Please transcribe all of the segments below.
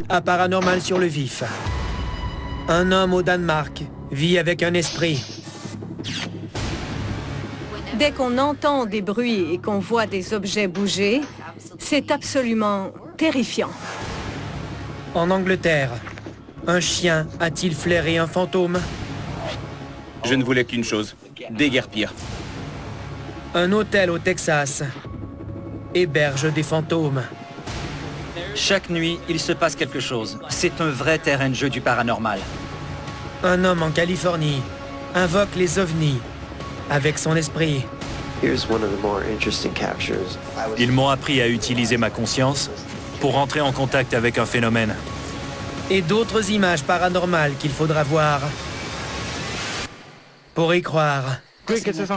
À Paranormal sur le vif. Un homme au Danemark vit avec un esprit. Dès qu'on entend des bruits et qu'on voit des objets bouger, c'est absolument terrifiant. En Angleterre, un chien a-t-il flairé un fantôme? Je ne voulais qu'une chose, déguerpir. Un hôtel au Texas héberge des fantômes. Chaque nuit, il se passe quelque chose. C'est un vrai terrain de jeu du paranormal. Un homme en Californie invoque les ovnis avec son esprit. Ils m'ont appris à utiliser ma conscience pour entrer en contact avec un phénomène. Et d'autres images paranormales qu'il faudra voir pour y croire. Oui, qu'est-ce que c'est ça?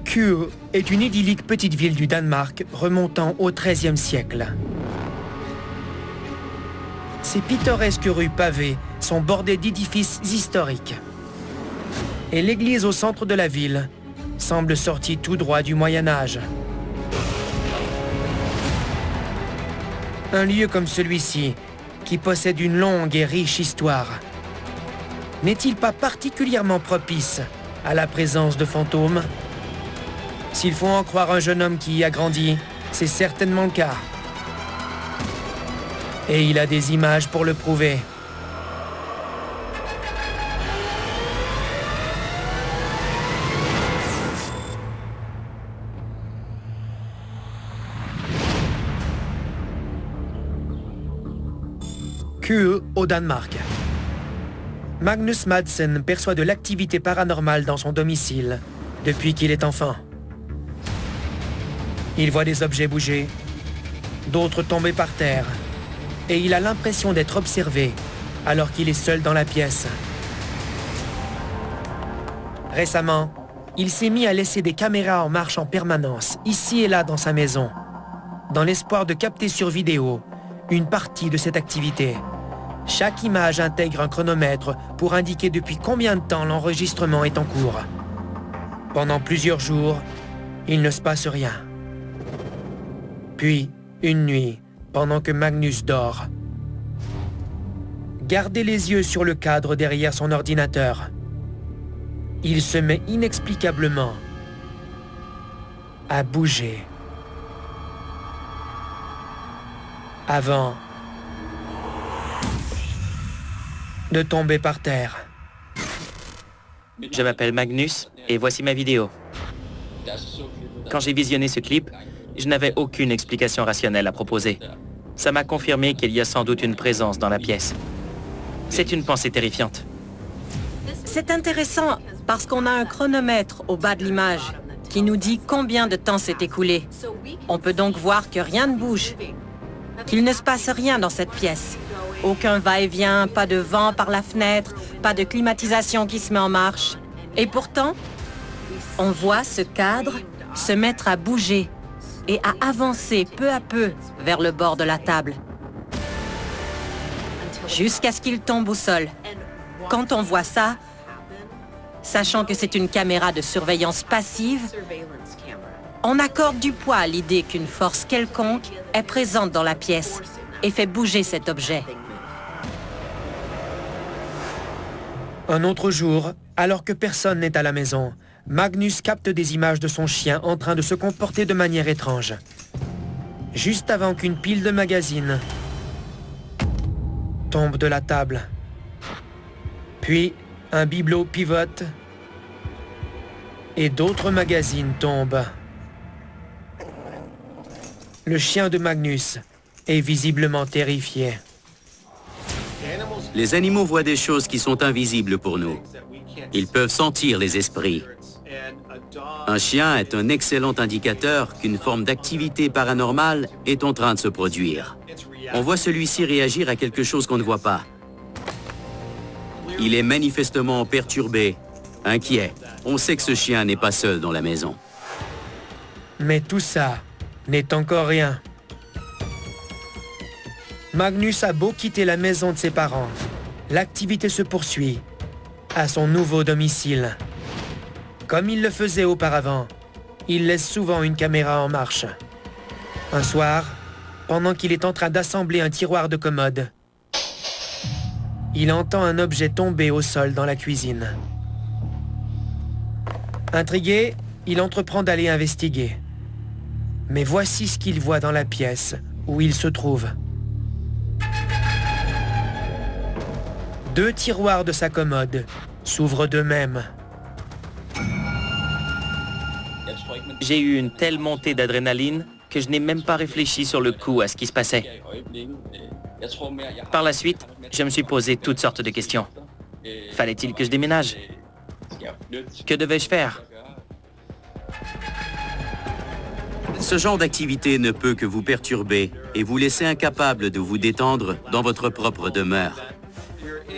Kure est une idyllique petite ville du Danemark remontant au XIIIe siècle. Ses pittoresques rues pavées sont bordées d'édifices historiques. Et l'église au centre de la ville semble sortie tout droit du Moyen-Âge. Un lieu comme celui-ci, qui possède une longue et riche histoire, n'est-il pas particulièrement propice à la présence de fantômes? S'il faut en croire un jeune homme qui y a grandi, c'est certainement le cas. Et il a des images pour le prouver. Kue au Danemark. Magnus Madsen perçoit de l'activité paranormale dans son domicile depuis qu'il est enfant. Il voit des objets bouger, d'autres tomber par terre, et il a l'impression d'être observé alors qu'il est seul dans la pièce. Récemment, il s'est mis à laisser des caméras en marche en permanence, ici et là dans sa maison, dans l'espoir de capter sur vidéo une partie de cette activité. Chaque image intègre un chronomètre pour indiquer depuis combien de temps l'enregistrement est en cours. Pendant plusieurs jours, il ne se passe rien. Puis, une nuit, pendant que Magnus dort, gardez les yeux sur le cadre derrière son ordinateur. Il se met inexplicablement à bouger. Avant de tomber par terre. Je m'appelle Magnus et voici ma vidéo. Quand j'ai visionné ce clip, je n'avais aucune explication rationnelle à proposer. Ça m'a confirmé qu'il y a sans doute une présence dans la pièce. C'est une pensée terrifiante. C'est intéressant parce qu'on a un chronomètre au bas de l'image qui nous dit combien de temps s'est écoulé. On peut donc voir que rien ne bouge, qu'il ne se passe rien dans cette pièce. Aucun va-et-vient, pas de vent par la fenêtre, pas de climatisation qui se met en marche. Et pourtant, on voit ce cadre se mettre à bouger et à avancer peu à peu vers le bord de la table, jusqu'à ce qu'il tombe au sol. Quand on voit ça, sachant que c'est une caméra de surveillance passive, on accorde du poids à l'idée qu'une force quelconque est présente dans la pièce et fait bouger cet objet. Un autre jour, alors que personne n'est à la maison, Magnus capte des images de son chien en train de se comporter de manière étrange. Juste avant qu'une pile de magazines tombe de la table. Puis, un bibelot pivote et d'autres magazines tombent. Le chien de Magnus est visiblement terrifié. Les animaux voient des choses qui sont invisibles pour nous. Ils peuvent sentir les esprits. Un chien est un excellent indicateur qu'une forme d'activité paranormale est en train de se produire. On voit celui-ci réagir à quelque chose qu'on ne voit pas. Il est manifestement perturbé, inquiet. On sait que ce chien n'est pas seul dans la maison. Mais tout ça n'est encore rien. Magnus a beau quitter la maison de ses parents, l'activité se poursuit à son nouveau domicile. Comme il le faisait auparavant, il laisse souvent une caméra en marche. Un soir, pendant qu'il est en train d'assembler un tiroir de commode, il entend un objet tomber au sol dans la cuisine. Intrigué, il entreprend d'aller investiguer. Mais voici ce qu'il voit dans la pièce où il se trouve. 2 tiroirs de sa commode s'ouvrent d'eux-mêmes. J'ai eu une telle montée d'adrénaline que je n'ai même pas réfléchi sur le coup à ce qui se passait. Par la suite, je me suis posé toutes sortes de questions. Fallait-il que je déménage? Que devais-je faire? Ce genre d'activité ne peut que vous perturber et vous laisser incapable de vous détendre dans votre propre demeure.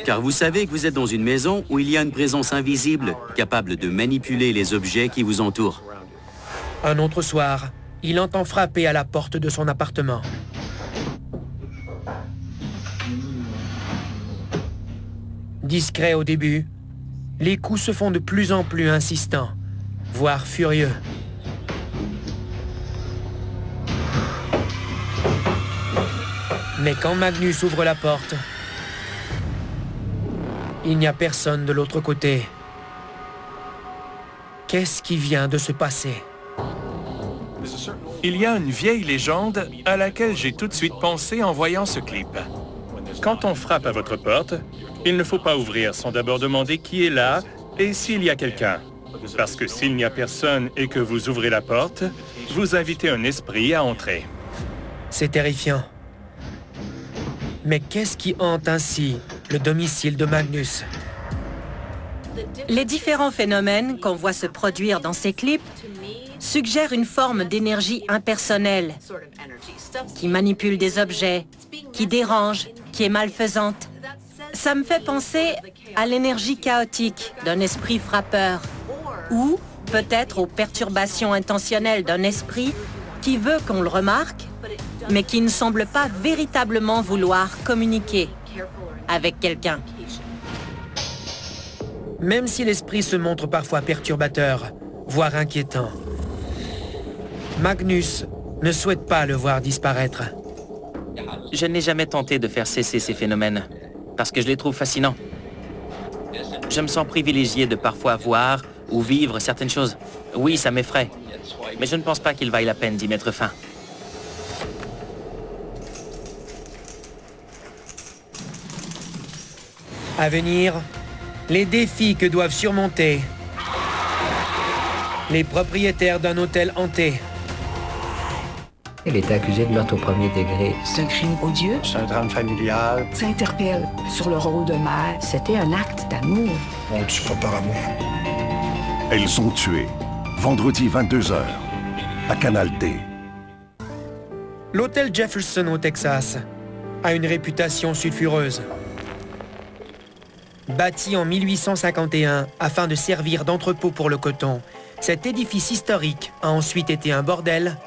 Car vous savez que vous êtes dans une maison où il y a une présence invisible capable de manipuler les objets qui vous entourent. Un autre soir, il entend frapper à la porte de son appartement. Discret au début, les coups se font de plus en plus insistants, voire furieux. Mais quand Magnus ouvre la porte, il n'y a personne de l'autre côté. Qu'est-ce qui vient de se passer? Il y a une vieille légende à laquelle j'ai tout de suite pensé en voyant ce clip. Quand on frappe à votre porte, il ne faut pas ouvrir sans d'abord demander qui est là et s'il y a quelqu'un. Parce que s'il n'y a personne et que vous ouvrez la porte, vous invitez un esprit à entrer. C'est terrifiant. Mais qu'est-ce qui hante ainsi le domicile de Magnus? Les différents phénomènes qu'on voit se produire dans ces clips suggèrent une forme d'énergie impersonnelle qui manipule des objets, qui dérange, qui est malfaisante. Ça me fait penser à l'énergie chaotique d'un esprit frappeur ou peut-être aux perturbations intentionnelles d'un esprit qui veut qu'on le remarque, mais qui ne semble pas véritablement vouloir communiquer avec quelqu'un. Même si l'esprit se montre parfois perturbateur, voire inquiétant, Magnus ne souhaite pas le voir disparaître. Je n'ai jamais tenté de faire cesser ces phénomènes, parce que je les trouve fascinants. Je me sens privilégié de parfois voir ou vivre certaines choses. Oui, ça m'effraie, mais je ne pense pas qu'il vaille la peine d'y mettre fin. À venir, les défis que doivent surmonter les propriétaires d'un hôtel hanté. Il est accusé de meurtre au premier degré. C'est un crime odieux. C'est un drame familial. Ça interpelle sur le rôle de mère. C'était un acte d'amour. On ne tue pas par amour. Elles sont tuées. Vendredi 22h, à Canal D. L'hôtel Jefferson au Texas a une réputation sulfureuse. Bâti en 1851 afin de servir d'entrepôt pour le coton, cet édifice historique a ensuite été un bordel,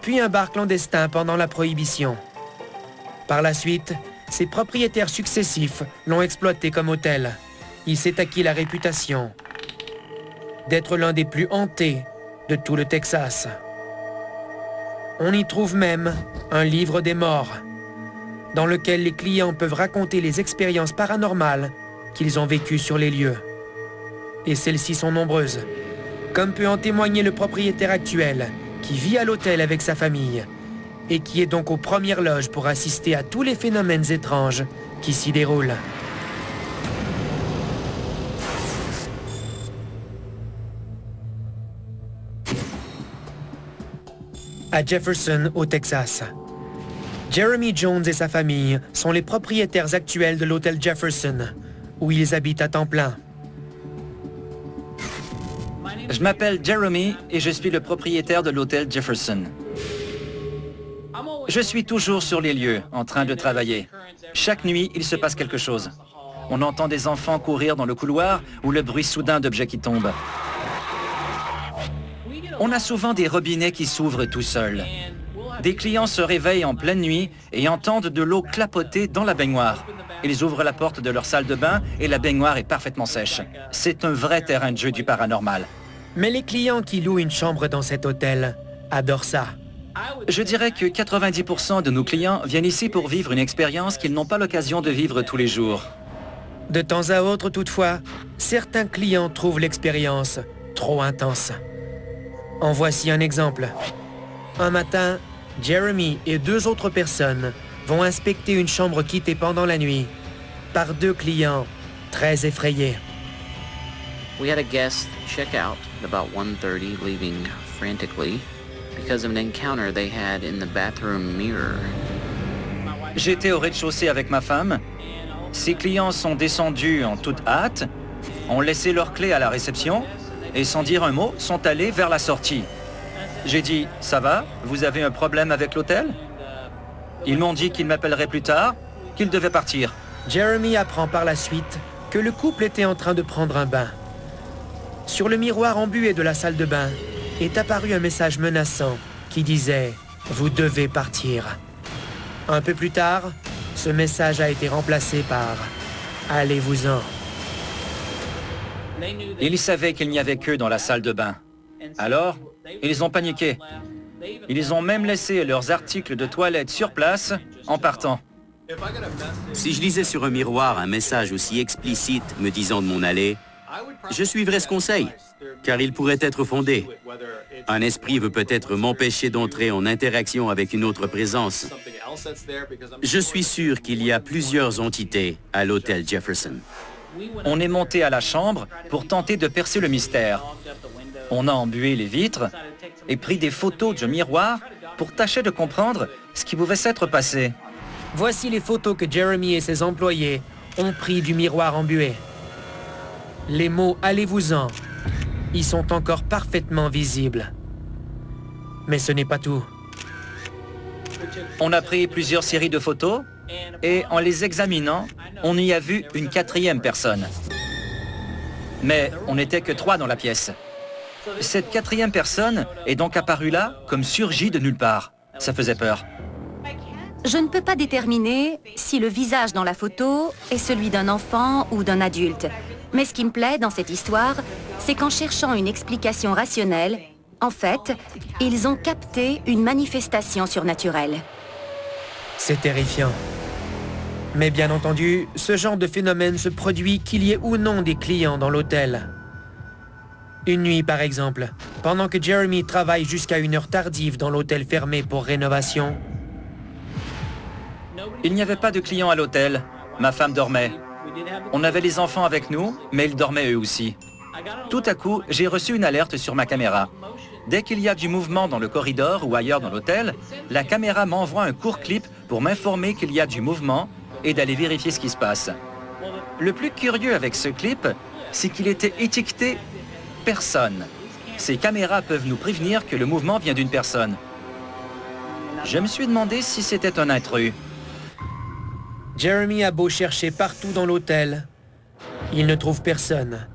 puis un bar clandestin pendant la Prohibition. Par la suite, ses propriétaires successifs l'ont exploité comme hôtel. Il s'est acquis la réputation d'être l'un des plus hantés de tout le Texas. On y trouve même un livre des morts, dans lequel les clients peuvent raconter les expériences paranormales qu'ils ont vécues sur les lieux. Et celles-ci sont nombreuses, comme peut en témoigner le propriétaire actuel, qui vit à l'hôtel avec sa famille, et qui est donc aux premières loges pour assister à tous les phénomènes étranges qui s'y déroulent. À Jefferson, au Texas, Jeremy Jones et sa famille sont les propriétaires actuels de l'hôtel Jefferson, où ils habitent à temps plein. Je m'appelle Jeremy et je suis le propriétaire de l'hôtel Jefferson. Je suis toujours sur les lieux, en train de travailler. Chaque nuit, il se passe quelque chose. On entend des enfants courir dans le couloir ou le bruit soudain d'objets qui tombent. On a souvent des robinets qui s'ouvrent tout seuls. Des clients se réveillent en pleine nuit et entendent de l'eau clapoter dans la baignoire. Ils ouvrent la porte de leur salle de bain et la baignoire est parfaitement sèche. C'est un vrai terrain de jeu du paranormal. Mais les clients qui louent une chambre dans cet hôtel adorent ça. Je dirais que 90% de nos clients viennent ici pour vivre une expérience qu'ils n'ont pas l'occasion de vivre tous les jours. De temps à autre, toutefois, certains clients trouvent l'expérience trop intense. En voici un exemple. Un matin, Jeremy et 2 autres personnes vont inspecter une chambre quittée pendant la nuit par 2 clients très effrayés. We had a guest check out at about 1:30, leaving frantically because of an encounter they had in the bathroom mirror. J'étais au rez-de-chaussée avec ma femme. Ces clients sont descendus en toute hâte, ont laissé leurs clés à la réception et sans dire un mot, sont allés vers la sortie. J'ai dit « Ça va? Vous avez un problème avec l'hôtel ?» Ils m'ont dit qu'ils m'appelleraient plus tard, qu'ils devaient partir. Jeremy apprend par la suite que le couple était en train de prendre un bain. Sur le miroir embué de la salle de bain est apparu un message menaçant qui disait « Vous devez partir ». Un peu plus tard, ce message a été remplacé par « Allez-vous-en ». Ils savaient qu'il n'y avait qu'eux dans la salle de bain. Alors, ils ont paniqué. Ils ont même laissé leurs articles de toilette sur place en partant. Si je lisais sur un miroir un message aussi explicite me disant de m'en aller, je suivrais ce conseil, car il pourrait être fondé. Un esprit veut peut-être m'empêcher d'entrer en interaction avec une autre présence. Je suis sûr qu'il y a plusieurs entités à l'hôtel Jefferson. On est monté à la chambre pour tenter de percer le mystère. On a embué les vitres et pris des photos du miroir pour tâcher de comprendre ce qui pouvait s'être passé. Voici les photos que Jeremy et ses employés ont pris du miroir embué. Les mots « Allez-vous-en » y sont encore parfaitement visibles. Mais ce n'est pas tout. On a pris plusieurs séries de photos et en les examinant, on y a vu une 4e personne. Mais on n'était que 3 dans la pièce. Cette 4e personne est donc apparue là comme surgie de nulle part. Ça faisait peur. Je ne peux pas déterminer si le visage dans la photo est celui d'un enfant ou d'un adulte. Mais ce qui me plaît dans cette histoire, c'est qu'en cherchant une explication rationnelle, en fait, ils ont capté une manifestation surnaturelle. C'est terrifiant. Mais bien entendu, ce genre de phénomène se produit qu'il y ait ou non des clients dans l'hôtel. Une nuit, par exemple, pendant que Jeremy travaille jusqu'à une heure tardive dans l'hôtel fermé pour rénovation. Il n'y avait pas de clients à l'hôtel. Ma femme dormait. On avait les enfants avec nous, mais ils dormaient eux aussi. Tout à coup, j'ai reçu une alerte sur ma caméra. Dès qu'il y a du mouvement dans le corridor ou ailleurs dans l'hôtel, la caméra m'envoie un court clip pour m'informer qu'il y a du mouvement et d'aller vérifier ce qui se passe. Le plus curieux avec ce clip, c'est qu'il était étiqueté « Personne ». Ces caméras peuvent nous prévenir que le mouvement vient d'une personne. Je me suis demandé si c'était un intrus. Jeremy a beau chercher partout dans l'hôtel, il ne trouve personne.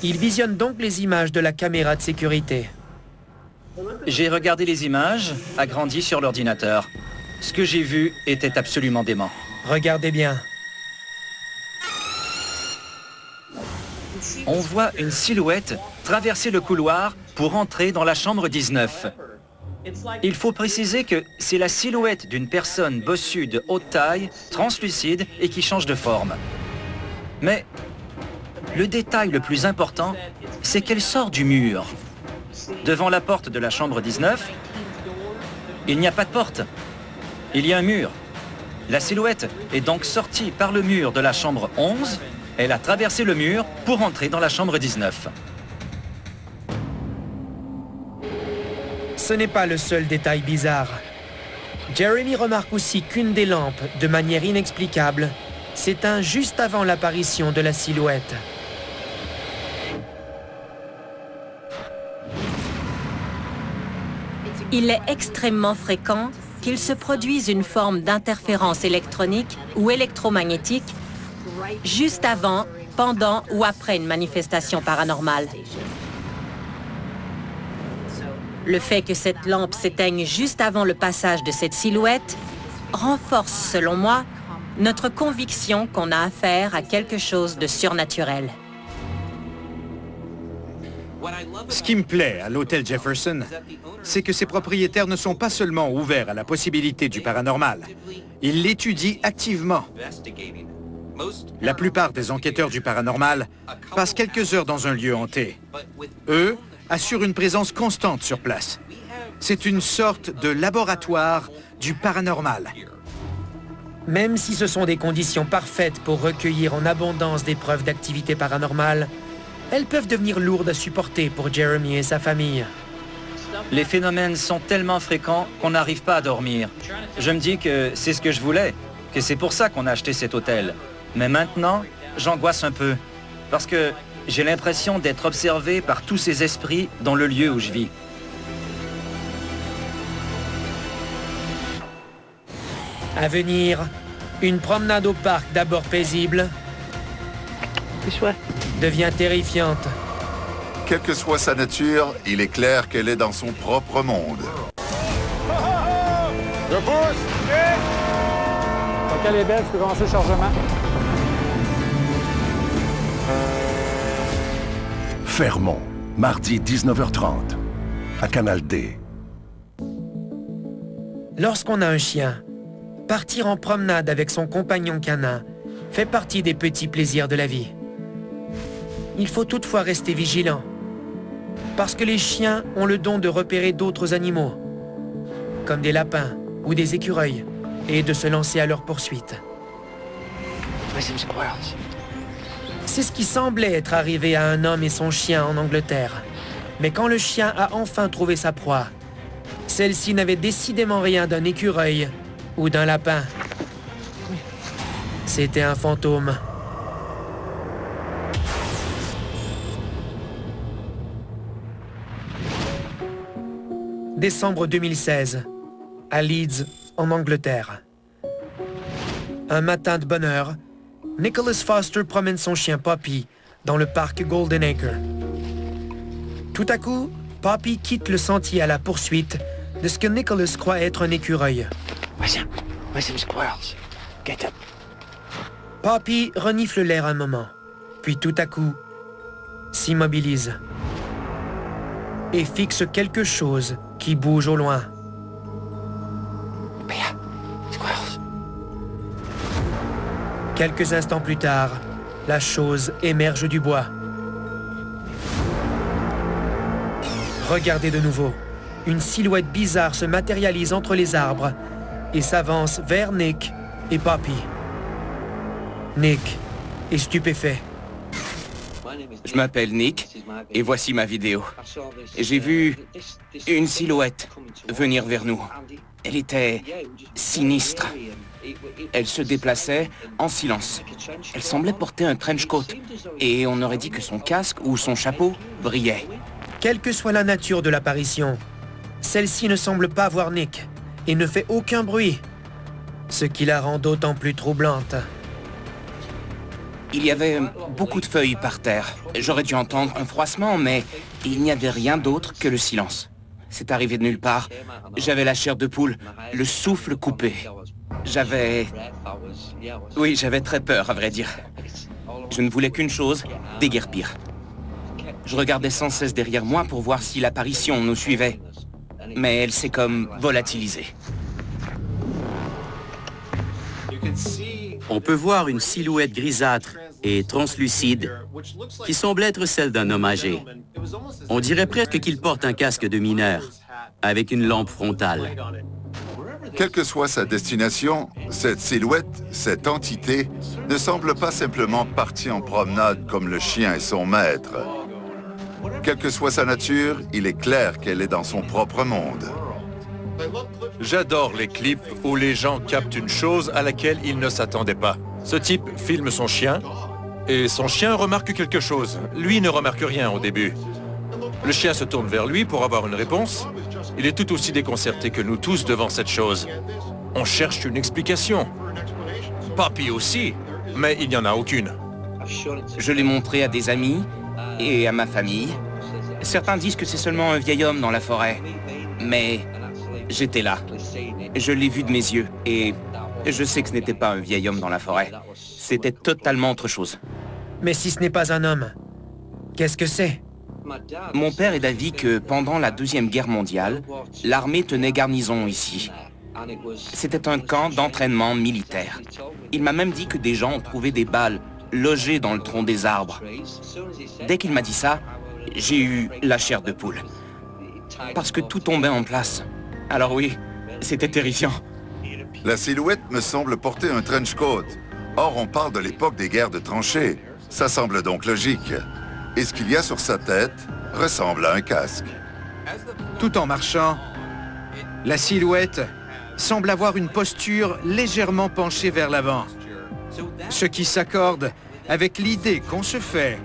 Il visionne donc les images de la caméra de sécurité. J'ai regardé les images, agrandies sur l'ordinateur. Ce que j'ai vu était absolument dément. Regardez bien. On voit une silhouette traverser le couloir pour entrer dans la chambre 19. Il faut préciser que c'est la silhouette d'une personne bossue de haute taille, translucide et qui change de forme. Mais le détail le plus important, c'est qu'elle sort du mur. Devant la porte de la chambre 19, il n'y a pas de porte. Il y a un mur. La silhouette est donc sortie par le mur de la chambre 11. Elle a traversé le mur pour entrer dans la chambre 19. Ce n'est pas le seul détail bizarre. Jeremy remarque aussi qu'une des lampes, de manière inexplicable, s'éteint juste avant l'apparition de la silhouette. Il est extrêmement fréquent qu'il se produise une forme d'interférence électronique ou électromagnétique juste avant, pendant ou après une manifestation paranormale. Le fait que cette lampe s'éteigne juste avant le passage de cette silhouette renforce, selon moi, notre conviction qu'on a affaire à quelque chose de surnaturel. Ce qui me plaît à l'hôtel Jefferson, c'est que ses propriétaires ne sont pas seulement ouverts à la possibilité du paranormal, ils l'étudient activement. La plupart des enquêteurs du paranormal passent quelques heures dans un lieu hanté. Eux assurent une présence constante sur place. C'est une sorte de laboratoire du paranormal. Même si ce sont des conditions parfaites pour recueillir en abondance des preuves d'activité paranormale, elles peuvent devenir lourdes à supporter pour Jeremy et sa famille. Les phénomènes sont tellement fréquents qu'on n'arrive pas à dormir. Je me dis que c'est ce que je voulais, que c'est pour ça qu'on a acheté cet hôtel. Mais maintenant, j'angoisse un peu, parce que j'ai l'impression d'être observé par tous ces esprits dans le lieu où je vis. À venir, une promenade au parc d'abord paisible devient terrifiante. Quelle que soit sa nature, il est clair qu'elle est dans son propre monde. Je pousse! OK, les belles, tu peux commencer le chargement. Fermont, mardi 19h30, à Canal D. Lorsqu'on a un chien, partir en promenade avec son compagnon canin fait partie des petits plaisirs de la vie. Il faut toutefois rester vigilant, parce que les chiens ont le don de repérer d'autres animaux, comme des lapins ou des écureuils, et de se lancer à leur poursuite. C'est ce qui semblait être arrivé à un homme et son chien en Angleterre. Mais quand le chien a enfin trouvé sa proie, celle-ci n'avait décidément rien d'un écureuil ou d'un lapin. C'était un fantôme. Décembre 2016, à Leeds, en Angleterre. Un matin de bonne heure, Nicholas Foster promène son chien Poppy dans le parc Golden Acre. Tout à coup, Poppy quitte le sentier à la poursuite de ce que Nicholas croit être un écureuil. Poppy renifle l'air un moment, puis tout à coup, s'immobilise et fixe quelque chose qui bouge au loin. Quelques instants plus tard, la chose émerge du bois. Regardez de nouveau. Une silhouette bizarre se matérialise entre les arbres et s'avance vers Nick et Poppy. Nick est stupéfait. Je m'appelle Nick et voici ma vidéo. J'ai vu une silhouette venir vers nous. Elle était sinistre. Elle se déplaçait en silence. Elle semblait porter un trench coat et on aurait dit que son casque ou son chapeau brillait. Quelle que soit la nature de l'apparition, celle-ci ne semble pas voir Nick et ne fait aucun bruit, ce qui la rend d'autant plus troublante. Il y avait beaucoup de feuilles par terre. J'aurais dû entendre un froissement, mais il n'y avait rien d'autre que le silence. C'est arrivé de nulle part. J'avais la chair de poule, le souffle coupé. J'avais très peur, à vrai dire. Je ne voulais qu'une chose, déguerpir. Je regardais sans cesse derrière moi pour voir si l'apparition nous suivait. Mais elle s'est comme volatilisée. On peut voir une silhouette grisâtre et translucide qui semble être celle d'un homme âgé. On dirait presque qu'il porte un casque de mineur, avec une lampe frontale. Quelle que soit sa destination, cette silhouette, cette entité, ne semble pas simplement partie en promenade comme le chien et son maître. Quelle que soit sa nature, il est clair qu'elle est dans son propre monde. J'adore les clips où les gens captent une chose à laquelle ils ne s'attendaient pas. Ce type filme son chien, et son chien remarque quelque chose. Lui ne remarque rien au début. Le chien se tourne vers lui pour avoir une réponse. Il est tout aussi déconcerté que nous tous devant cette chose. On cherche une explication. Poppy aussi, mais il n'y en a aucune. Je l'ai montré à des amis et à ma famille, Certains disent que c'est seulement un vieil homme dans la forêt. Mais j'étais là. Je l'ai vu de mes yeux et je sais que ce n'était pas un vieil homme dans la forêt. C'était totalement autre chose. Mais si ce n'est pas un homme, qu'est-ce que c'est? Mon père est d'avis que pendant la Deuxième Guerre mondiale, l'armée tenait garnison ici. C'était un camp d'entraînement militaire. Il m'a même dit que des gens ont trouvé des balles logées dans le tronc des arbres. Dès qu'il m'a dit ça, j'ai eu la chair de poule. Parce que tout tombait en place. Alors oui, c'était terrifiant. La silhouette me semble porter un trench coat. Or, on parle de l'époque des guerres de tranchées. Ça semble donc logique. Et ce qu'il y a sur sa tête ressemble à un casque. Tout en marchant, la silhouette semble avoir une posture légèrement penchée vers l'avant. Ce qui s'accorde avec l'idée qu'on se fait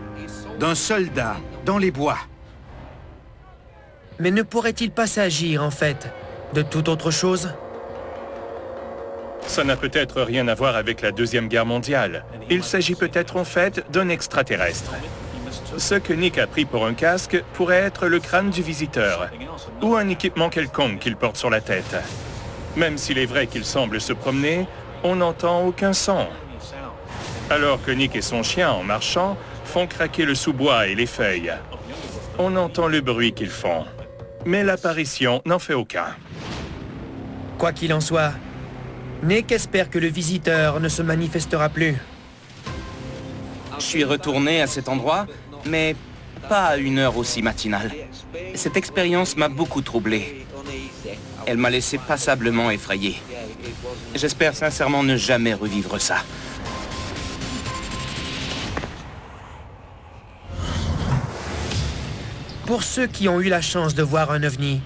d'un soldat dans les bois. Mais ne pourrait-il pas s'agir, en fait, de toute autre chose? Ça n'a peut-être rien à voir avec la Deuxième Guerre mondiale. Il s'agit peut-être en fait d'un extraterrestre. Ce que Nick a pris pour un casque pourrait être le crâne du visiteur, ou un équipement quelconque qu'il porte sur la tête. Même s'il est vrai qu'il semble se promener, on n'entend aucun son. Alors que Nick et son chien, en marchant, font craquer le sous-bois et les feuilles. On entend le bruit qu'ils font. Mais l'apparition n'en fait aucun. Quoi qu'il en soit, Nick espère que le visiteur ne se manifestera plus. Je suis retourné à cet endroit, mais pas à une heure aussi matinale. Cette expérience m'a beaucoup troublé. Elle m'a laissé passablement effrayé. J'espère sincèrement ne jamais revivre ça. Pour ceux qui ont eu la chance de voir un ovni,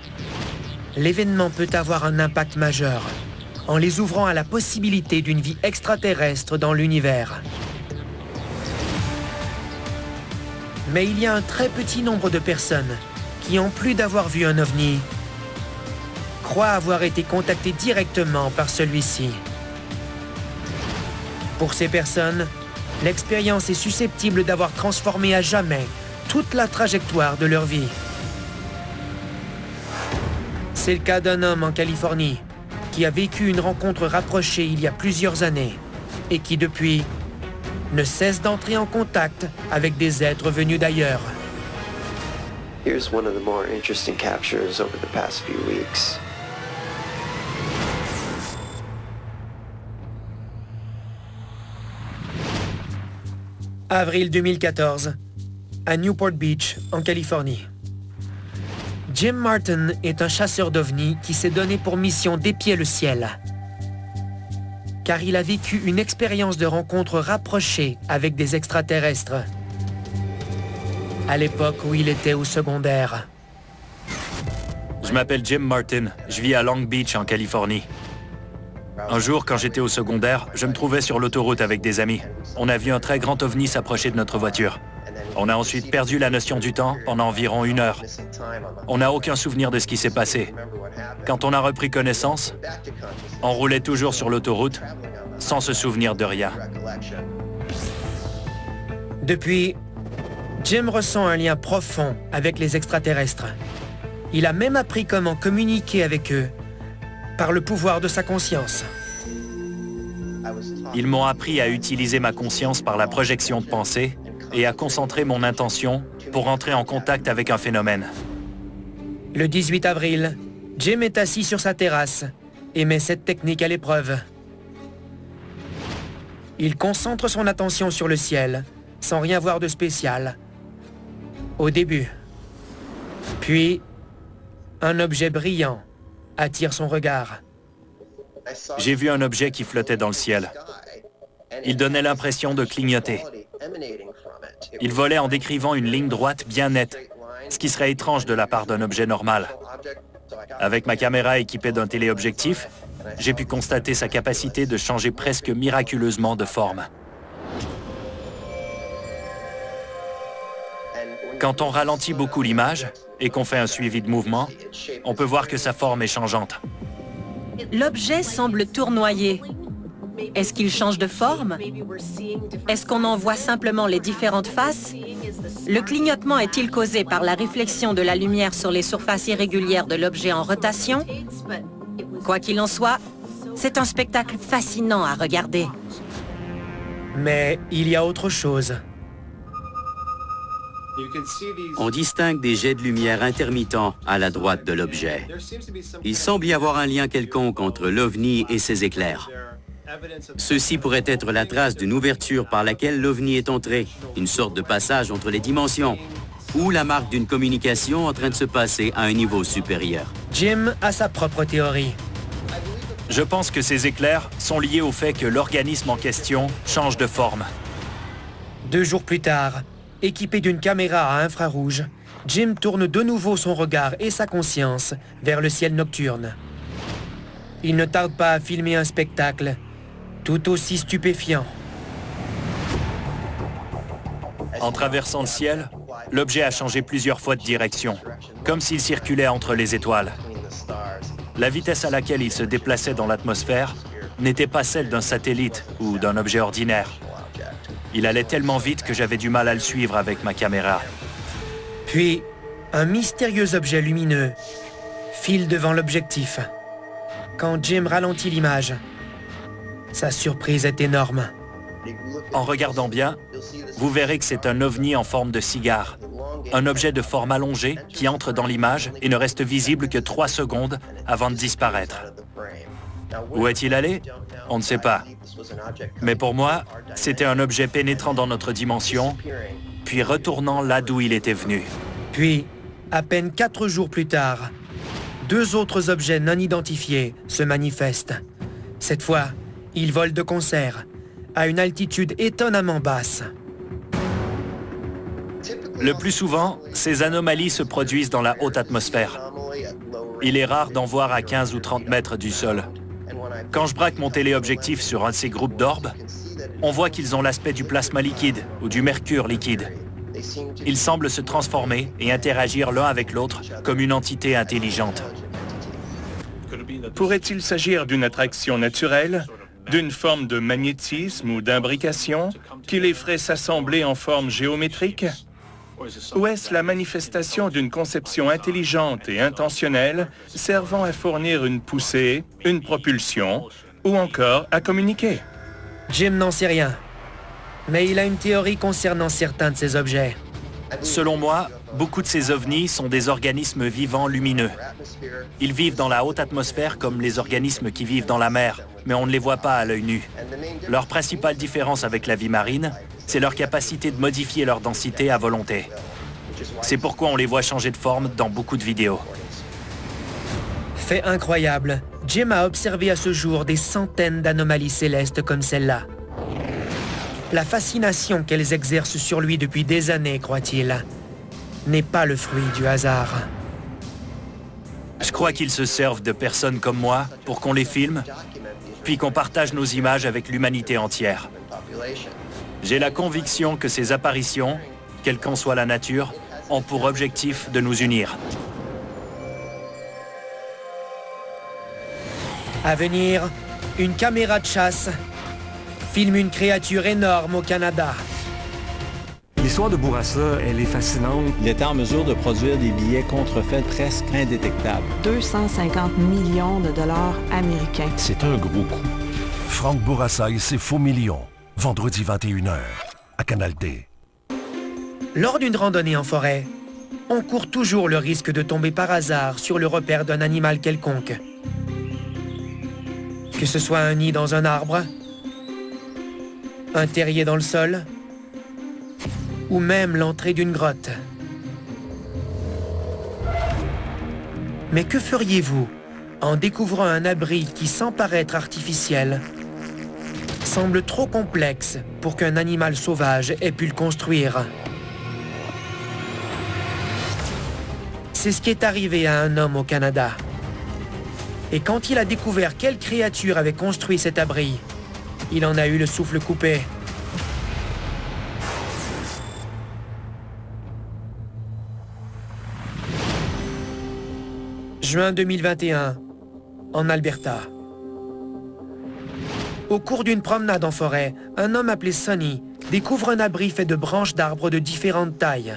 l'événement peut avoir un impact majeur en les ouvrant à la possibilité d'une vie extraterrestre dans l'univers. Mais il y a un très petit nombre de personnes qui, en plus d'avoir vu un ovni, croient avoir été contactées directement par celui-ci. Pour ces personnes, l'expérience est susceptible d'avoir transformé à jamais toute la trajectoire de leur vie. C'est le cas d'un homme en Californie qui a vécu une rencontre rapprochée il y a plusieurs années et qui, depuis, ne cesse d'entrer en contact avec des êtres venus d'ailleurs. Here's one of the more interesting captures over the past few weeks. Avril 2014, à Newport Beach, en Californie. Jim Martin est un chasseur d'ovnis qui s'est donné pour mission d'épier le ciel. Car il a vécu une expérience de rencontre rapprochée avec des extraterrestres. À l'époque où il était au secondaire. Je m'appelle Jim Martin. Je vis à Long Beach, en Californie. Un jour, quand j'étais au secondaire, je me trouvais sur l'autoroute avec des amis. On a vu un très grand ovni s'approcher de notre voiture. On a ensuite perdu la notion du temps pendant environ 1 heure. On n'a aucun souvenir de ce qui s'est passé. Quand on a repris connaissance, on roulait toujours sur l'autoroute, sans se souvenir de rien. Depuis, Jim ressent un lien profond avec les extraterrestres. Il a même appris comment communiquer avec eux par le pouvoir de sa conscience. Ils m'ont appris à utiliser ma conscience par la projection de pensée et à concentrer mon intention pour entrer en contact avec un phénomène. Le 18 avril, Jim est assis sur sa terrasse et met cette technique à l'épreuve. Il concentre son attention sur le ciel, sans rien voir de spécial. Au début. Puis, un objet brillant attire son regard. J'ai vu un objet qui flottait dans le ciel. Il donnait l'impression de clignoter. Il volait en décrivant une ligne droite bien nette, ce qui serait étrange de la part d'un objet normal. Avec ma caméra équipée d'un téléobjectif, j'ai pu constater sa capacité de changer presque miraculeusement de forme. Quand on ralentit beaucoup l'image et qu'on fait un suivi de mouvement, on peut voir que sa forme est changeante. L'objet semble tournoyer. Est-ce qu'il change de forme? Est-ce qu'on en voit simplement les différentes faces? Le clignotement est-il causé par la réflexion de la lumière sur les surfaces irrégulières de l'objet en rotation? Quoi qu'il en soit, c'est un spectacle fascinant à regarder. Mais il y a autre chose. On distingue des jets de lumière intermittents à la droite de l'objet. Il semble y avoir un lien quelconque entre l'OVNI et ces éclairs. Ceci pourrait être la trace d'une ouverture par laquelle l'OVNI est entré, une sorte de passage entre les dimensions, ou la marque d'une communication en train de se passer à un niveau supérieur. Jim a sa propre théorie. Je pense que ces éclairs sont liés au fait que l'organisme en question change de forme. 2 jours plus tard, équipé d'une caméra à infrarouge, Jim tourne de nouveau son regard et sa conscience vers le ciel nocturne. Il ne tarde pas à filmer un spectacle tout aussi stupéfiant. En traversant le ciel, l'objet a changé plusieurs fois de direction, comme s'il circulait entre les étoiles. La vitesse à laquelle il se déplaçait dans l'atmosphère n'était pas celle d'un satellite ou d'un objet ordinaire. Il allait tellement vite que j'avais du mal à le suivre avec ma caméra. Puis, un mystérieux objet lumineux file devant l'objectif. Quand Jim ralentit l'image, sa surprise est énorme. En regardant bien, vous verrez que c'est un ovni en forme de cigare. Un objet de forme allongée qui entre dans l'image et ne reste visible que 3 secondes avant de disparaître. Où est-il allé? On ne sait pas. Mais pour moi, c'était un objet pénétrant dans notre dimension, puis retournant là d'où il était venu. Puis, à peine 4 jours plus tard, 2 autres objets non identifiés se manifestent. Cette fois, ils volent de concert, à une altitude étonnamment basse. Le plus souvent, ces anomalies se produisent dans la haute atmosphère. Il est rare d'en voir à 15 ou 30 mètres du sol. Quand je braque mon téléobjectif sur un de ces groupes d'orbes, on voit qu'ils ont l'aspect du plasma liquide ou du mercure liquide. Ils semblent se transformer et interagir l'un avec l'autre comme une entité intelligente. Pourrait-il s'agir d'une attraction naturelle, d'une forme de magnétisme ou d'imbrication qui les ferait s'assembler en forme géométrique? Ou est-ce la manifestation d'une conception intelligente et intentionnelle servant à fournir une poussée, une propulsion ou encore à communiquer? Jim n'en sait rien, mais il a une théorie concernant certains de ces objets. Selon moi, beaucoup de ces ovnis sont des organismes vivants lumineux. Ils vivent dans la haute atmosphère comme les organismes qui vivent dans la mer, mais on ne les voit pas à l'œil nu. Leur principale différence avec la vie marine, c'est leur capacité de modifier leur densité à volonté. C'est pourquoi on les voit changer de forme dans beaucoup de vidéos. Fait incroyable, Jim a observé à ce jour des centaines d'anomalies célestes comme celle-là. La fascination qu'elles exercent sur lui depuis des années, croit-il, n'est pas le fruit du hasard. Je crois qu'ils se servent de personnes comme moi pour qu'on les filme, puis qu'on partage nos images avec l'humanité entière. J'ai la conviction que ces apparitions, quelle qu'en soit la nature, ont pour objectif de nous unir. À venir, une caméra de chasse filme une créature énorme au Canada. L'histoire de Bourassa, elle est fascinante. Il était en mesure de produire des billets contrefaits presque indétectables. 250 millions de dollars américains. C'est un gros coup. Frank Bourassa et ses faux millions. Vendredi 21h, à Canal D. Lors d'une randonnée en forêt, on court toujours le risque de tomber par hasard sur le repère d'un animal quelconque. Que ce soit un nid dans un arbre, un terrier dans le sol, ou même l'entrée d'une grotte. Mais que feriez-vous en découvrant un abri qui, sans paraître artificiel, semble trop complexe pour qu'un animal sauvage ait pu le construire? C'est ce qui est arrivé à un homme au Canada. Et quand il a découvert quelle créature avait construit cet abri, il en a eu le souffle coupé. Juin 2021, en Alberta. Au cours d'une promenade en forêt, un homme appelé Sonny découvre un abri fait de branches d'arbres de différentes tailles.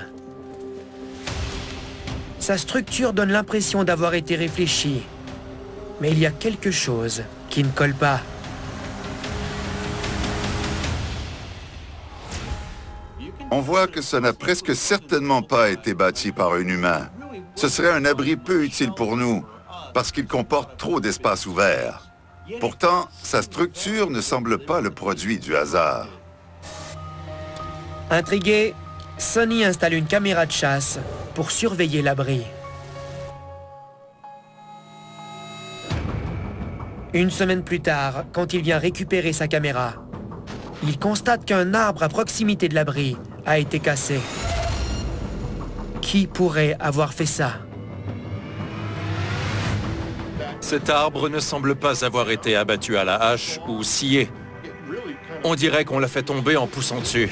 Sa structure donne l'impression d'avoir été réfléchie. Mais il y a quelque chose qui ne colle pas. On voit que ça n'a presque certainement pas été bâti par un humain. Ce serait un abri peu utile pour nous, parce qu'il comporte trop d'espace ouvert. Pourtant, sa structure ne semble pas le produit du hasard. Intrigué, Sonny installe une caméra de chasse pour surveiller l'abri. Une semaine plus tard, quand il vient récupérer sa caméra, il constate qu'un arbre à proximité de l'abri a été cassé. Qui pourrait avoir fait ça? Cet arbre ne semble pas avoir été abattu à la hache ou scié. On dirait qu'on l'a fait tomber en poussant dessus.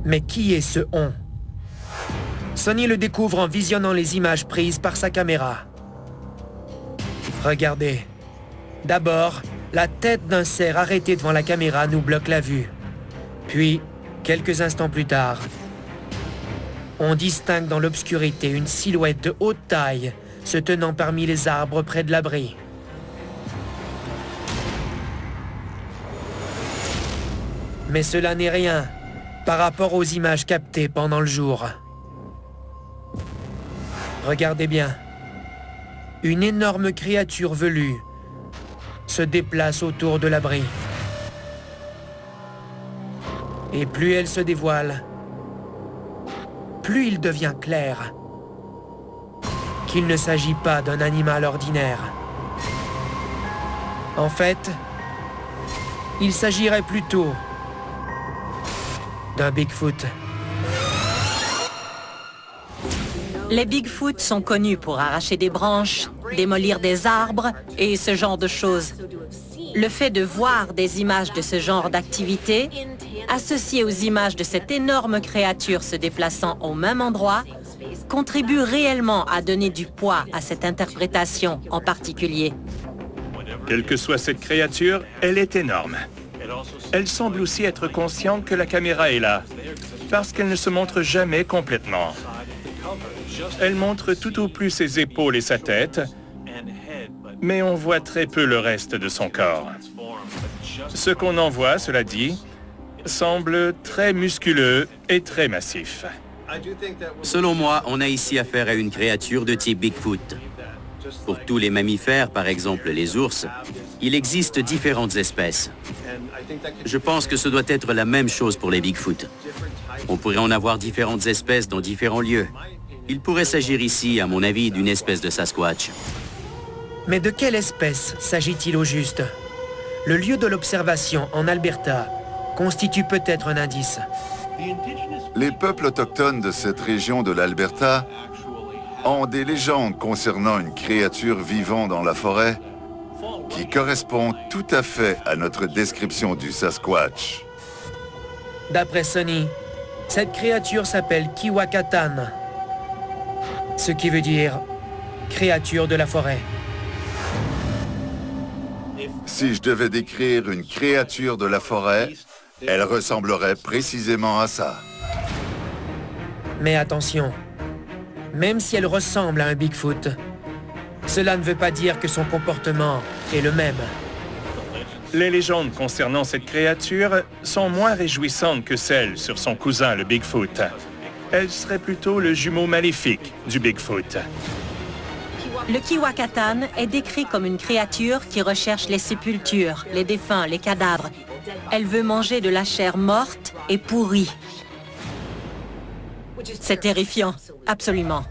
Mais qui est ce on? Sonny le découvre en visionnant les images prises par sa caméra. Regardez. D'abord, la tête d'un cerf arrêté devant la caméra nous bloque la vue. Puis, quelques instants plus tard, on distingue dans l'obscurité une silhouette de haute taille se tenant parmi les arbres près de l'abri. Mais cela n'est rien par rapport aux images captées pendant le jour. Regardez bien. Une énorme créature velue se déplace autour de l'abri. Et plus elle se dévoile, plus il devient clair qu'il ne s'agit pas d'un animal ordinaire. En fait, il s'agirait plutôt d'un Bigfoot. Les Bigfoot sont connus pour arracher des branches, démolir des arbres et ce genre de choses. Le fait de voir des images de ce genre d'activité, associées aux images de cette énorme créature se déplaçant au même endroit, contribue réellement à donner du poids à cette interprétation en particulier. Quelle que soit cette créature, elle est énorme. Elle semble aussi être consciente que la caméra est là, parce qu'elle ne se montre jamais complètement. Elle montre tout au plus ses épaules et sa tête, mais on voit très peu le reste de son corps. Ce qu'on en voit, cela dit, semble très musculeux et très massif. Selon moi, on a ici affaire à une créature de type Bigfoot. Pour tous les mammifères, par exemple les ours, il existe différentes espèces. Je pense que ce doit être la même chose pour les Bigfoot. On pourrait en avoir différentes espèces dans différents lieux. Il pourrait s'agir ici, à mon avis, d'une espèce de Sasquatch. Mais de quelle espèce s'agit-il au juste? Le lieu de l'observation en Alberta constitue peut-être un indice. Les peuples autochtones de cette région de l'Alberta ont des légendes concernant une créature vivant dans la forêt qui correspond tout à fait à notre description du Sasquatch. D'après Sonny, cette créature s'appelle Kiwakatan, ce qui veut dire créature de la forêt. Si je devais décrire une créature de la forêt, elle ressemblerait précisément à ça. Mais attention, même si elle ressemble à un Bigfoot, cela ne veut pas dire que son comportement est le même. Les légendes concernant cette créature sont moins réjouissantes que celles sur son cousin, le Bigfoot. Elle serait plutôt le jumeau maléfique du Bigfoot. Le Kiwakatan est décrit comme une créature qui recherche les sépultures, les défunts, les cadavres. Elle veut manger de la chair morte et pourrie. C'est terrifiant, absolument.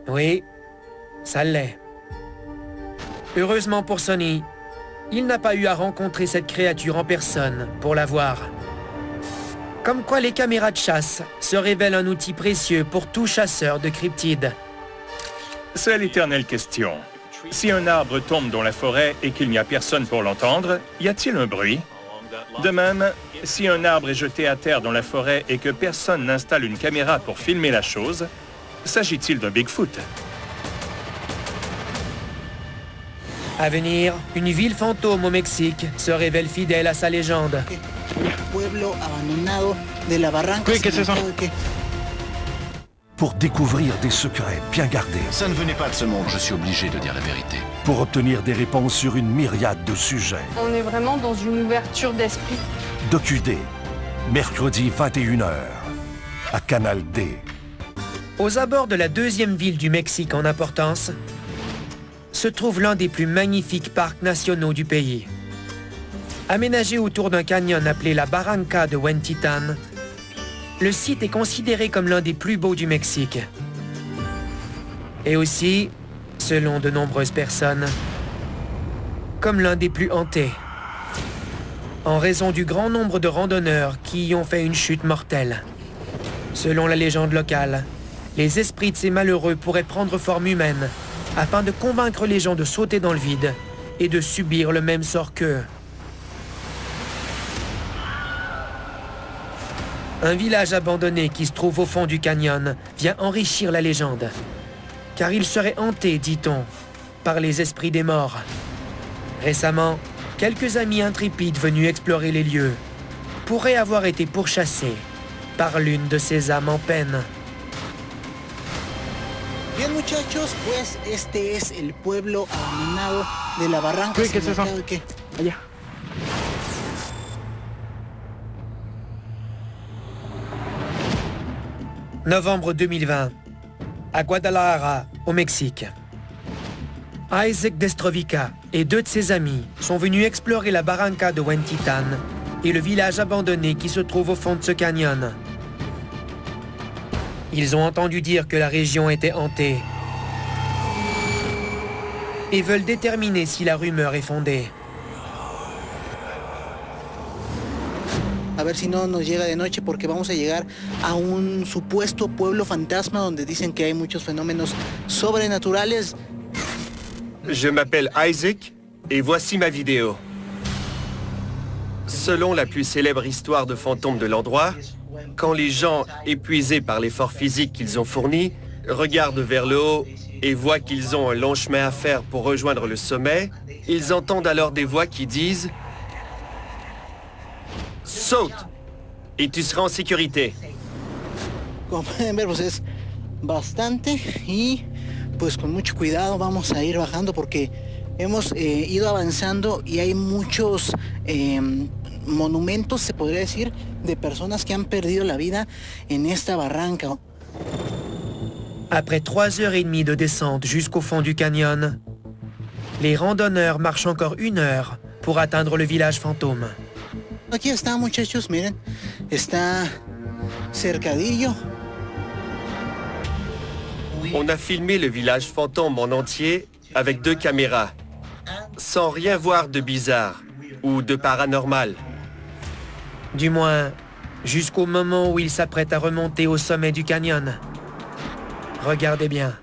Oui, ça l'est. Heureusement pour Sonny, il n'a pas eu à rencontrer cette créature en personne pour la voir. Comme quoi les caméras de chasse se révèlent un outil précieux pour tout chasseur de cryptides. C'est l'éternelle question. Si un arbre tombe dans la forêt et qu'il n'y a personne pour l'entendre, y a-t-il un bruit? De même, si un arbre est jeté à terre dans la forêt et que personne n'installe une caméra pour filmer la chose, s'agit-il d'un Bigfoot? À venir, une ville fantôme au Mexique se révèle fidèle à sa légende. Oui, qu'est-ce que c'est ça? Pour découvrir des secrets bien gardés. Ça ne venait pas de ce monde, je suis obligé de dire la vérité. Pour obtenir des réponses sur une myriade de sujets. On est vraiment dans une ouverture d'esprit. DocuD, mercredi 21h, à Canal D. Aux abords de la deuxième ville du Mexique en importance, se trouve l'un des plus magnifiques parcs nationaux du pays. Aménagé autour d'un canyon appelé la Barranca de Huentitan, le site est considéré comme l'un des plus beaux du Mexique. Et aussi, selon de nombreuses personnes, comme l'un des plus hantés, en raison du grand nombre de randonneurs qui y ont fait une chute mortelle. Selon la légende locale, les esprits de ces malheureux pourraient prendre forme humaine afin de convaincre les gens de sauter dans le vide et de subir le même sort qu'eux. Un village abandonné qui se trouve au fond du canyon vient enrichir la légende, car il serait hanté, dit-on, par les esprits des morts. Récemment, quelques amis intrépides venus explorer les lieux pourraient avoir été pourchassés par l'une de ces âmes en peine. Bien muchachos, pues este es el pueblo abandonado de la Barranca. Oui, qu'est-ce que c'est ça? Ok. Allá. Novembre 2020, à Guadalajara, au Mexique. Isaac Destrovica et deux de ses amis sont venus explorer la Barranca de Huentitan et le village abandonné qui se trouve au fond de ce canyon. Ils ont entendu dire que la région était hantée et veulent déterminer si la rumeur est fondée. A ver si no nos llega de noche porque vamos a llegar a un supuesto pueblo fantasma donde dicen que hay muchos fenómenos sobrenaturales. Je m'appelle Isaac et voici ma vidéo. Selon la plus célèbre histoire de fantômes de l'endroit, quand les gens, épuisés par l'effort physique qu'ils ont fourni, regardent vers le haut et voient qu'ils ont un long chemin à faire pour rejoindre le sommet, ils entendent alors des voix qui disent « Saute et tu seras en sécurité ». Como pueden ver, pues es bastante y pues con mucho cuidado vamos a ir bajando porque hemos ido avanzando y hay muchos monumentos, se podría decir, de personas que han perdido la vida en esta barranca. Après 3h30 de descente jusqu'au fond du canyon, les randonneurs marchent encore 1 heure pour atteindre le village fantôme. Aquí está, muchachos, miren, está cercadillo. On a filmé le village fantôme en entier avec 2 caméras, sans rien voir de bizarre ou de paranormal. Du moins, jusqu'au moment où ils s'apprêtent à remonter au sommet du canyon. Regardez bien.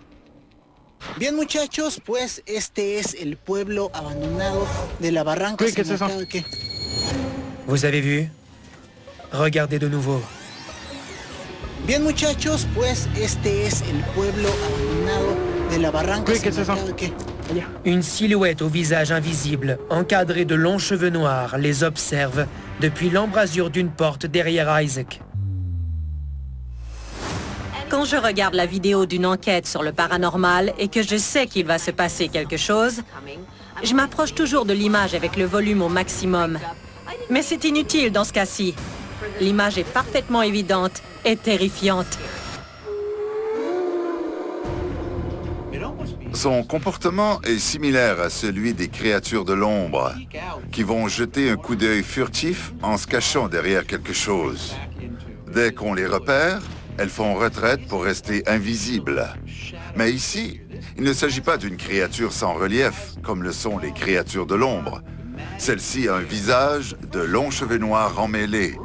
Bien, muchachos, pues este es el pueblo abandonado de la Barranca. Oui, qu'est-ce que c'est ça? Ok. Vous avez vu? Regardez de nouveau. Bien, muchachos, pues este es el pueblo abandonado de la Barranca. Oui, qu'est-ce que c'est ça? Ok. Allá. Une silhouette au visage invisible, encadrée de longs cheveux noirs, les observe depuis l'embrasure d'une porte derrière Isaac. Quand je regarde la vidéo d'une enquête sur le paranormal et que je sais qu'il va se passer quelque chose, je m'approche toujours de l'image avec le volume au maximum. Mais c'est inutile dans ce cas-ci. L'image est parfaitement évidente et terrifiante. Son comportement est similaire à celui des créatures de l'ombre, qui vont jeter un coup d'œil furtif en se cachant derrière quelque chose. Dès qu'on les repère, elles font retraite pour rester invisibles. Mais ici, il ne s'agit pas d'une créature sans relief, comme le sont les créatures de l'ombre. Celle-ci a un visage de longs cheveux noirs emmêlés.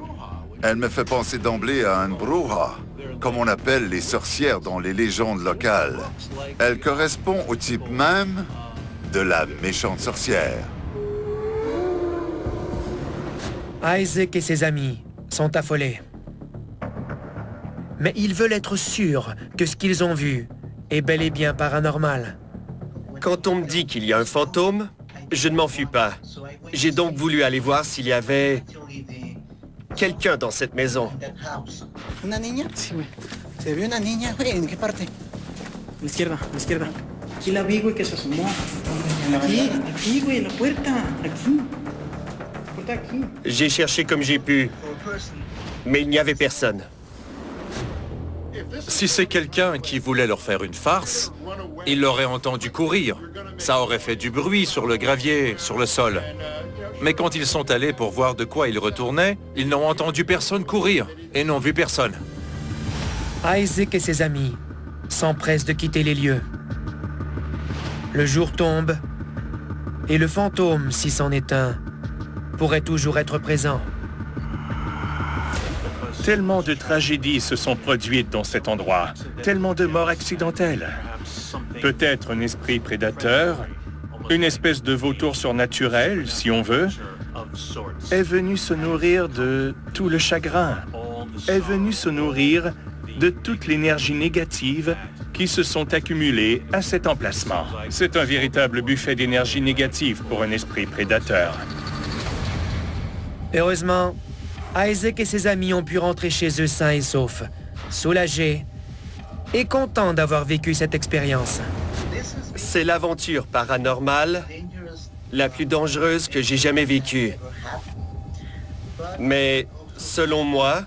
Elle me fait penser d'emblée à une bruja, comme on appelle les sorcières dans les légendes locales. Elle correspond au type même de la méchante sorcière. Isaac et ses amis sont affolés. Mais ils veulent être sûrs que ce qu'ils ont vu est bel et bien paranormal. Quand on me dit qu'il y a un fantôme, je ne m'enfuis pas. J'ai donc voulu aller voir s'il y avait quelqu'un dans cette maison. ¿Una niña? Sí, güey. Se vio una niña, güey. ¿En qué parte? A la izquierda. Aquí la vi, güey, que se asomó. Aquí, güey, la puerta. Aquí. La puerta aquí. J'ai cherché comme j'ai pu, mais il n'y avait personne. Si c'est quelqu'un qui voulait leur faire une farce, il l'aurait entendu courir. Ça aurait fait du bruit sur le gravier, sur le sol. Mais quand ils sont allés pour voir de quoi ils retournaient, ils n'ont entendu personne courir et n'ont vu personne. Isaac et ses amis s'empressent de quitter les lieux. Le jour tombe et le fantôme, si c'en est un, pourrait toujours être présent. Tellement de tragédies se sont produites dans cet endroit, tellement de morts accidentelles. Peut-être un esprit prédateur, une espèce de vautour surnaturel, si on veut, est venu se nourrir de tout le chagrin, est venu se nourrir de toute l'énergie négative qui se sont accumulées à cet emplacement. C'est un véritable buffet d'énergie négative pour un esprit prédateur. Heureusement, Isaac et ses amis ont pu rentrer chez eux sains et saufs, soulagés et contents d'avoir vécu cette expérience. C'est l'aventure paranormale la plus dangereuse que j'ai jamais vécue. Mais, selon moi,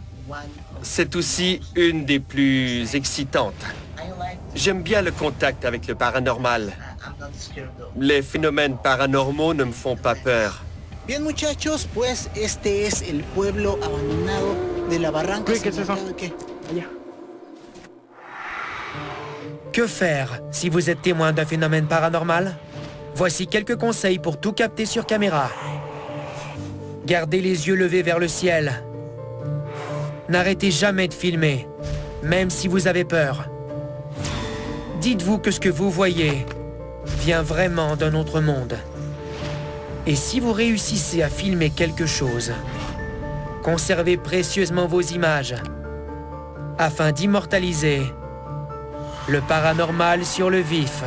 c'est aussi une des plus excitantes. J'aime bien le contact avec le paranormal. Les phénomènes paranormaux ne me font pas peur. Bien, muchachos, pues este es el pueblo abandonado de la Barranca. ¿Qué es eso? Allá. Que faire si vous êtes témoin d'un phénomène paranormal? Voici quelques conseils pour tout capter sur caméra. Gardez les yeux levés vers le ciel. N'arrêtez jamais de filmer, même si vous avez peur. Dites-vous que ce que vous voyez vient vraiment d'un autre monde. Et si vous réussissez à filmer quelque chose, conservez précieusement vos images afin d'immortaliser le paranormal sur le vif.